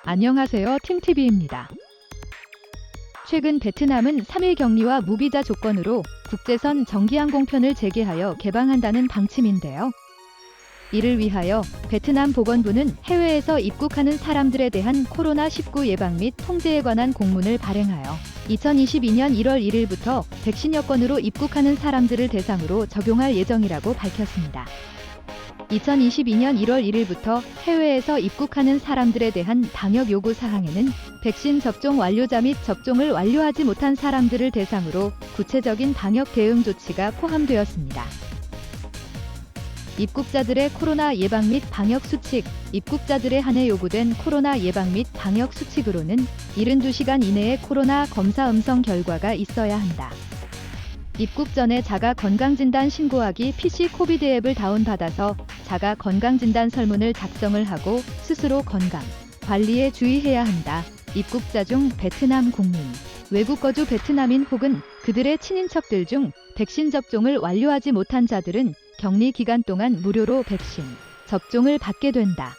안녕하세요. 팀TV입니다. 최근 베트남은 3일 격리와 무비자 조건으로 국제선 정기항공편을 재개하여 개방한다는 방침인데요. 이를 위하여 베트남 보건부는 해외에서 입국하는 사람들에 대한 코로나19 예방 및 통제에 관한 공문을 발행하여 2022년 1월 1일부터 백신 여권으로 입국하는 사람들을 대상으로 적용할 예정이라고 밝혔습니다. 2022년 1월 1일부터 해외에서 입국하는 사람들에 대한 방역 요구 사항에는 백신 접종 완료자 및 접종을 완료하지 못한 사람들을 대상으로 구체적인 방역 대응 조치가 포함되었습니다. 입국자들의 코로나 예방 및 방역 수칙, 입국자들에 한해 요구된 코로나 예방 및 방역 수칙으로는 72시간 이내에 코로나 검사 음성 결과가 있어야 한다. 입국 전에 자가 건강진단 신고하기 PC 코비드 앱을 다운받아서 자가 건강진단 설문을 작성을 하고 스스로 건강 관리에 주의해야 한다. 입국자 중 베트남 국민, 외국 거주 베트남인 혹은 그들의 친인척들 중 백신 접종을 완료하지 못한 자들은 격리 기간 동안 무료로 백신 접종을 받게 된다.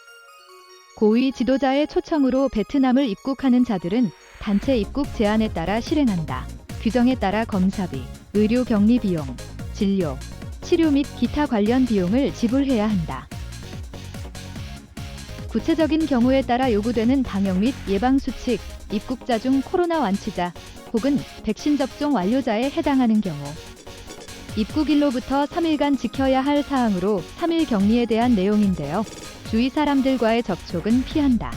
고위 지도자의 초청으로 베트남을 입국하는 자들은 단체 입국 제한에 따라 실행한다. 규정에 따라 검사비, 의료 격리 비용, 진료, 치료 및 기타 관련 비용을 지불해야 한다. 구체적인 경우에 따라 요구되는 방역 및 예방 수칙, 입국자 중 코로나 완치자 혹은 백신 접종 완료자에 해당하는 경우 입국일로부터 3일간 지켜야 할 사항으로 3일 격리에 대한 내용인데요. 주위 사람들과의 접촉은 피한다.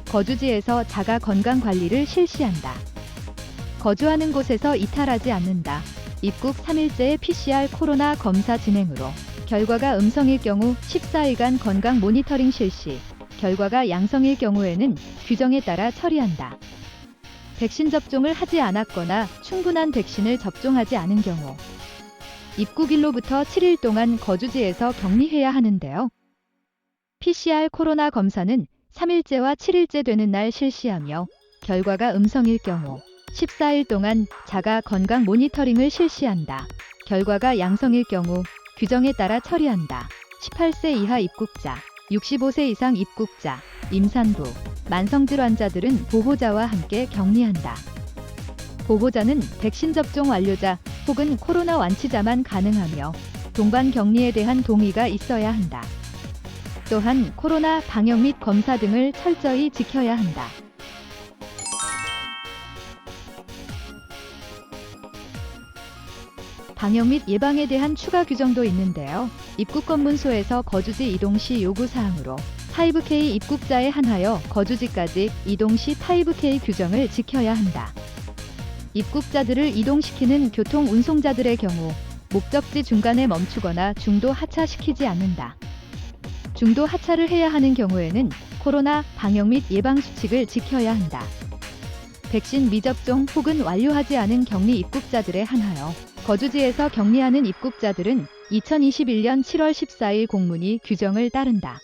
거주지에서 자가 건강 관리를 실시한다. 거주하는 곳에서 이탈하지 않는다. 입국 3일째의 PCR 코로나 검사 진행으로 결과가 음성일 경우 14일간 건강 모니터링 실시, 결과가 양성일 경우에는 규정에 따라 처리한다. 백신 접종을 하지 않았거나 충분한 백신을 접종하지 않은 경우 입국일로부터 7일 동안 거주지에서 격리해야 하는데요. PCR 코로나 검사는 3일째와 7일째 되는 날 실시하며 결과가 음성일 경우 14일 동안 자가 건강 모니터링을 실시한다. 결과가 양성일 경우 규정에 따라 처리한다. 18세 이하 입국자, 65세 이상 입국자, 임산부, 만성질 환자들은 보호자와 함께 격리한다. 보호자는 백신 접종 완료자 혹은 코로나 완치자만 가능하며 동반 격리에 대한 동의가 있어야 한다. 또한 코로나 방역 및 검사 등을 철저히 지켜야 한다. 방역 및 예방에 대한 추가 규정도 있는데요. 입국 검문소에서 거주지 이동 시 요구사항으로 5K 입국자에 한하여 거주지까지 이동 시 5K 규정을 지켜야 한다. 입국자들을 이동시키는 교통 운송자들의 경우 목적지 중간에 멈추거나 중도 하차시키지 않는다. 중도 하차를 해야 하는 경우에는 코로나 방역 및 예방 수칙을 지켜야 한다. 백신 미접종 혹은 완료하지 않은 격리 입국자들에 한하여 거주지에서 격리하는 입국자들은 2021년 7월 14일 공문이 규정을 따른다.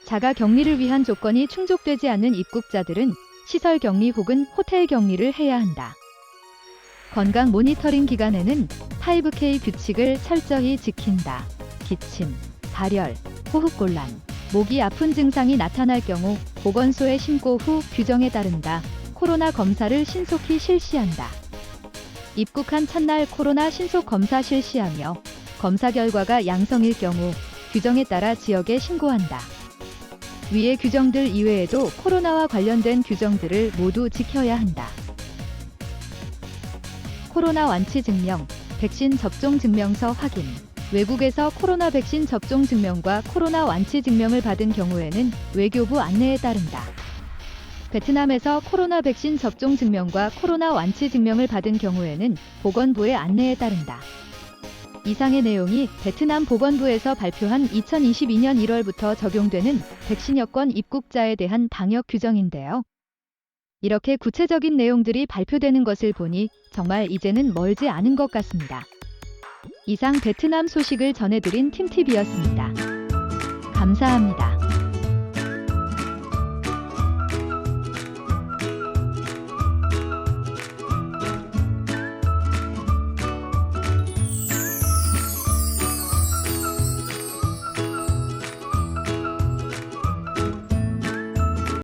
자가 격리를 위한 조건이 충족되지 않는 입국자들은 시설 격리 혹은 호텔 격리를 해야 한다. 건강 모니터링 기간에는 5K 규칙을 철저히 지킨다. 기침, 발열, 호흡곤란, 목이 아픈 증상이 나타날 경우 보건소에 신고 후 규정에 따른다. 코로나 검사를 신속히 실시한다. 입국한 첫날 코로나 신속 검사 실시하며 검사 결과가 양성일 경우 규정에 따라 지역에 신고한다. 위의 규정들 이외에도 코로나와 관련된 규정들을 모두 지켜야 한다. 코로나 완치 증명, 백신 접종 증명서 확인. 외국에서 코로나 백신 접종 증명과 코로나 완치 증명을 받은 경우에는 외교부 안내에 따른다. 베트남에서 코로나 백신 접종 증명과 코로나 완치 증명을 받은 경우에는 보건부의 안내에 따른다. 이상의 내용이 베트남 보건부에서 발표한 2022년 1월부터 적용되는 백신 여권 입국자에 대한 방역 규정인데요. 이렇게 구체적인 내용들이 발표되는 것을 보니 정말 이제는 멀지 않은 것 같습니다. 이상 베트남 소식을 전해드린 팀TV였습니다. 감사합니다.